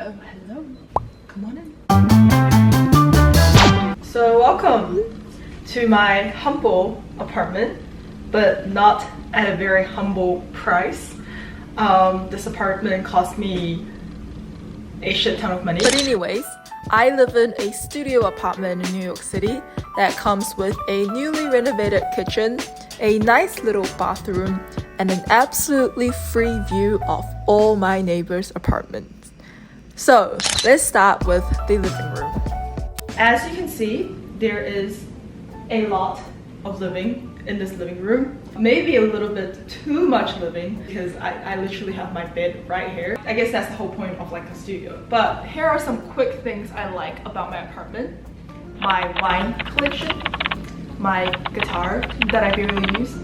Oh, hello. Come on in. So welcome to my humble apartment, but not at a very humble price. This apartment cost me a shit ton of money. But anyways, I live in a studio apartment in New York City that comes with a newly renovated kitchen, a nice little bathroom, and an absolutely free view of all my neighbors' apartments. So let's start with the living room. As you can see, there is a lot of living in this living room. Maybe a little bit too much living because I literally have my bed right here. I guess that's the whole point of like a studio. But here are some quick things I like about my apartment. My wine collection, my guitar that I barely use,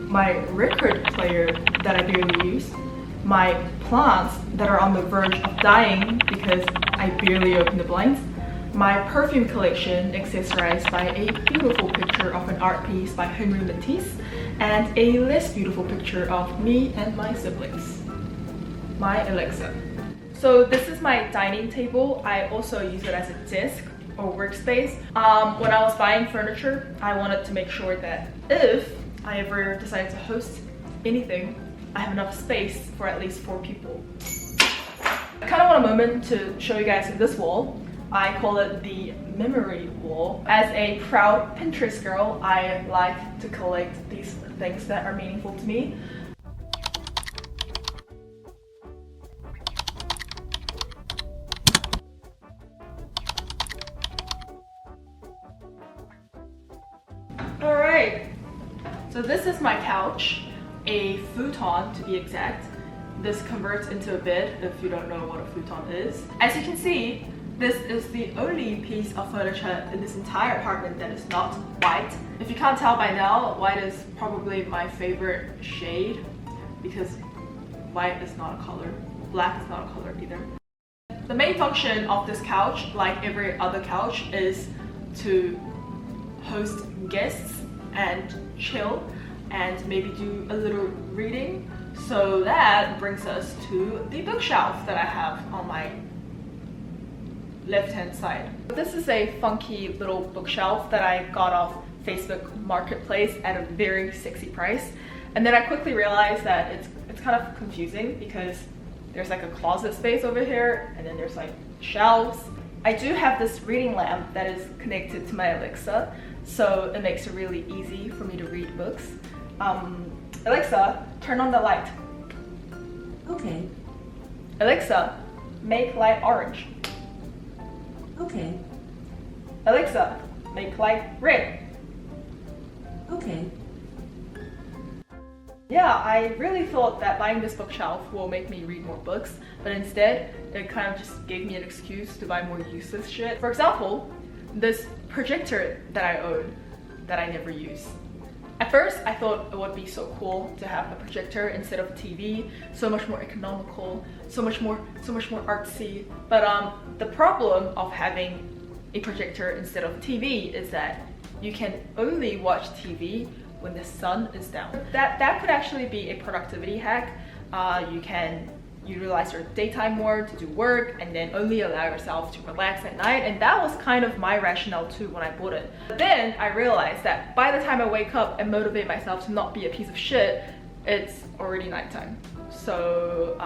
my record player that I barely use, my plants that are on the verge of dying because I barely open the blinds, my perfume collection accessorized by a beautiful picture of an art piece by Henry Matisse and a less beautiful picture of me and my siblings. My Alexa. So this is my dining table. I also use it as a desk or workspace. When I was buying furniture, I wanted to make sure that if I ever decide to host anything, I have enough space for at least 4 people. I kind of want a moment to show you guys this wall. I call it the memory wall. As a proud Pinterest girl, I like to collect these things that are meaningful to me. Alright, so this is my couch, a futon to be exact. This converts into a bed if you don't know what a futon is. As you can see, this is the only piece of furniture in this entire apartment that is not white. If you can't tell by now, white is probably my favorite shade because white is not a color. Black is not a color either. The main function of this couch, like every other couch, is to host guests and chill and maybe do a little reading. So that brings us to the bookshelf that I have on my left-hand side. This is a funky little bookshelf that I got off Facebook Marketplace at a very sexy price. And then I quickly realized that it's kind of confusing because there's like a closet space over here and then there's like shelves. I do have this reading lamp that is connected to my Alexa, so it makes it really easy for me to read books. Alexa, turn on the light. Okay. Alexa, make light orange. Okay. Alexa, make light red. Okay. Yeah, I really thought that buying this bookshelf will make me read more books, but instead, it kind of just gave me an excuse to buy more useless shit. For example, this projector that I own that I never use. At first, I thought it would be so cool to have a projector instead of a TV, so much more economical, so much more artsy. But the problem of having a projector instead of TV is that you can only watch TV when the sun is down. That could actually be a productivity hack. You can utilize your daytime more to do work and then only allow yourself to relax at night, and that was kind of my rationale too when I bought it. But then I realized that by the time I wake up and motivate myself to not be a piece of shit, it's already nighttime. So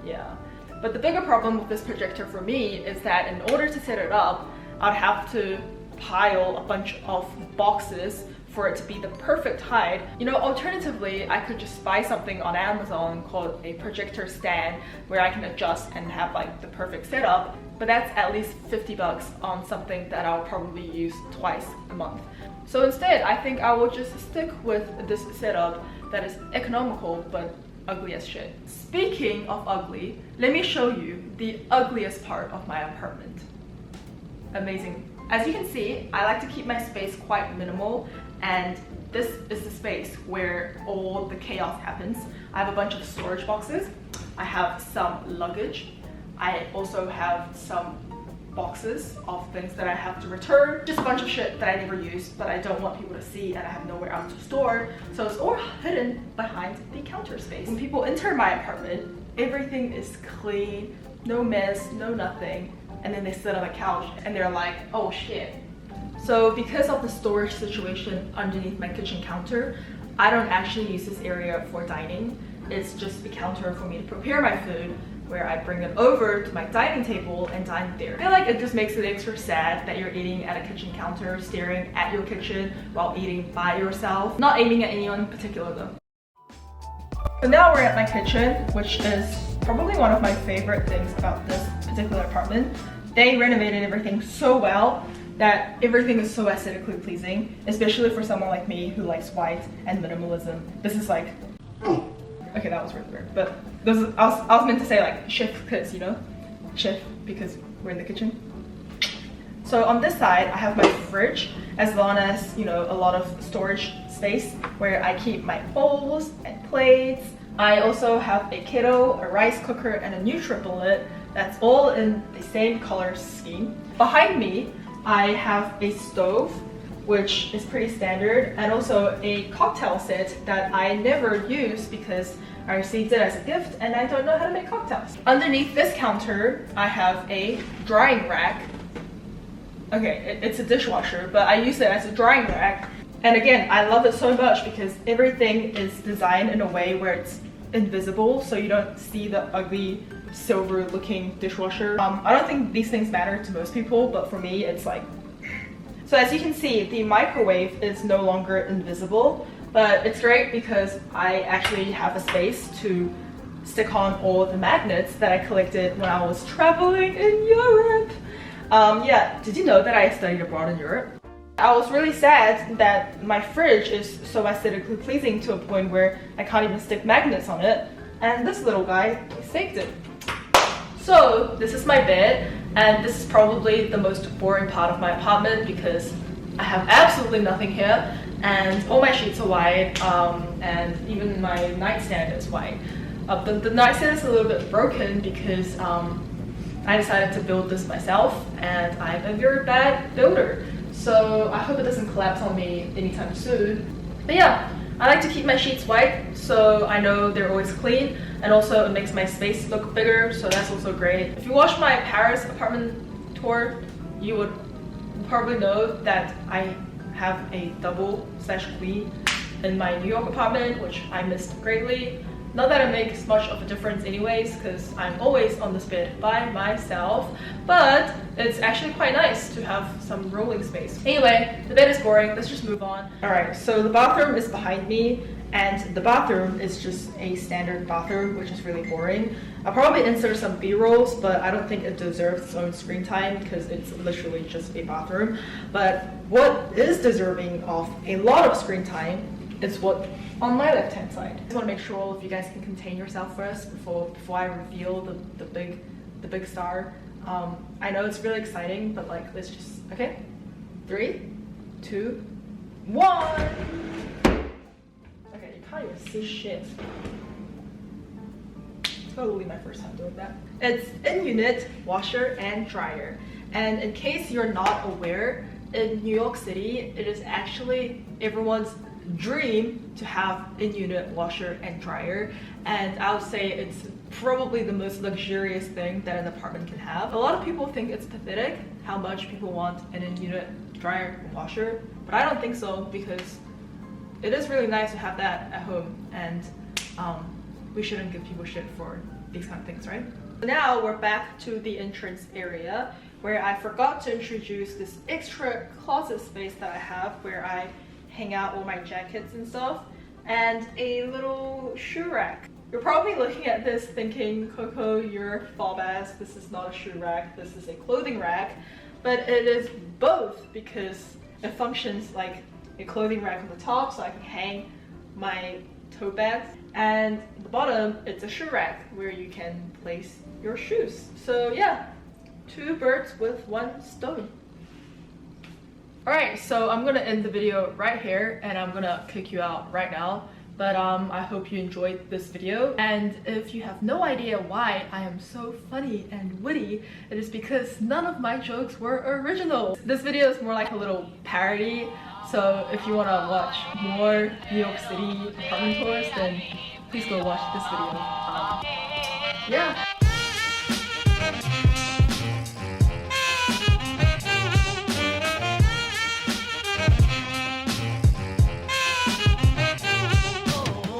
yeah. But the bigger problem with this projector for me is that in order to set it up, I'd have to pile a bunch of boxes for it to be the perfect height. You know, alternatively, I could just buy something on Amazon called a projector stand where I can adjust and have like the perfect setup, but that's at least 50 bucks on something that I'll probably use twice a month. So instead, I think I will just stick with this setup that is economical but ugly as shit. Speaking of ugly, let me show you the ugliest part of my apartment. Amazing. As you can see, I like to keep my space quite minimal, and this is the space where all the chaos happens. I have a bunch of storage boxes. I have some luggage. I also have some boxes of things that I have to return. Just a bunch of shit that I never use, but I don't want people to see and I have nowhere else to store. So it's all hidden behind the counter space. When people enter my apartment, everything is clean, no mess, no nothing. And then they sit on the couch and they're like, oh shit. So because of the storage situation underneath my kitchen counter, I don't actually use this area for dining. It's just a counter for me to prepare my food, where I bring it over to my dining table and dine there. I feel like it just makes it extra sad that you're eating at a kitchen counter, staring at your kitchen while eating by yourself. Not aiming at anyone in particular though. So now we're at my kitchen, which is probably one of my favorite things about this particular apartment. They renovated everything so well that everything is so aesthetically pleasing, especially for someone like me who likes white and minimalism. This is like, okay, that was really weird, but this is, I was meant to say like chef kiss, you know? Chef, because we're in the kitchen. So on this side, I have my fridge, as well as, you know, a lot of storage space where I keep my bowls and plates. I also have a kettle, a rice cooker, and a NutriBullet. That's all in the same color scheme. Behind me, I have a stove, which is pretty standard, and also a cocktail set that I never use because I received it as a gift and I don't know how to make cocktails. Underneath this counter, I have a drying rack. Okay, it's a dishwasher, but I use it as a drying rack. And again, I love it so much because everything is designed in a way where it's invisible, so you don't see the ugly silver looking dishwasher. I don't think these things matter to most people, but for me it's like... So as you can see, the microwave is no longer invisible, but it's great because I actually have a space to stick on all the magnets that I collected when I was traveling in Europe. Yeah, did you know that I studied abroad in Europe? I was really sad that my fridge is so aesthetically pleasing to a point where I can't even stick magnets on it, and this little guy saved it. So this is my bed, and this is probably the most boring part of my apartment because I have absolutely nothing here, and all my sheets are white, and even my nightstand is white. But the nightstand is a little bit broken because I decided to build this myself, and I'm a very bad builder. So I hope it doesn't collapse on me anytime soon. But yeah, I like to keep my sheets white so I know they're always clean, and also it makes my space look bigger, so that's also great. If you watched my Paris apartment tour, you would probably know that I have a double/queen in my New York apartment, which I missed greatly. Not that it makes much of a difference anyways, because I'm always on this bed by myself, but it's actually quite nice to have some rolling space. Anyway, the bed is boring, let's just move on. Alright, so the bathroom is behind me, and the bathroom is just a standard bathroom, which is really boring. I'll probably insert some B-rolls, but I don't think it deserves its own screen time because it's literally just a bathroom. But what is deserving of a lot of screen time is what on my left hand side. I just want to make sure all of you guys can contain yourself first before I reveal the big star. I know it's really exciting, but like, let's just, okay? 3, 2, 1. Okay, you can't even see shit. Totally my first time doing that. It's in-unit washer and dryer. And in case you're not aware, in New York City, it is actually everyone's dream to have in-unit washer and dryer, and I would say it's probably the most luxurious thing that an apartment can have. A lot of people think it's pathetic how much people want an in-unit dryer and washer, but I don't think so because it is really nice to have that at home, and we shouldn't give people shit for these kind of things, right? Now we're back to the entrance area where I forgot to introduce this extra closet space that I have where I hang out all my jackets and stuff, and a little shoe rack. You're probably looking at this thinking, Coco, you're fob ass, this is not a shoe rack, this is a clothing rack, but it is both because it functions like a clothing rack on the top so I can hang my tote bags, and at the bottom it's a shoe rack where you can place your shoes. So yeah, 2 birds with 1 stone. Alright, so I'm gonna end the video right here and I'm gonna kick you out right now. But I hope you enjoyed this video. And if you have no idea why I am so funny and witty, it is because none of my jokes were original. This video is more like a little parody. So if you wanna watch more New York City apartment tours, then please go watch this video. Yeah.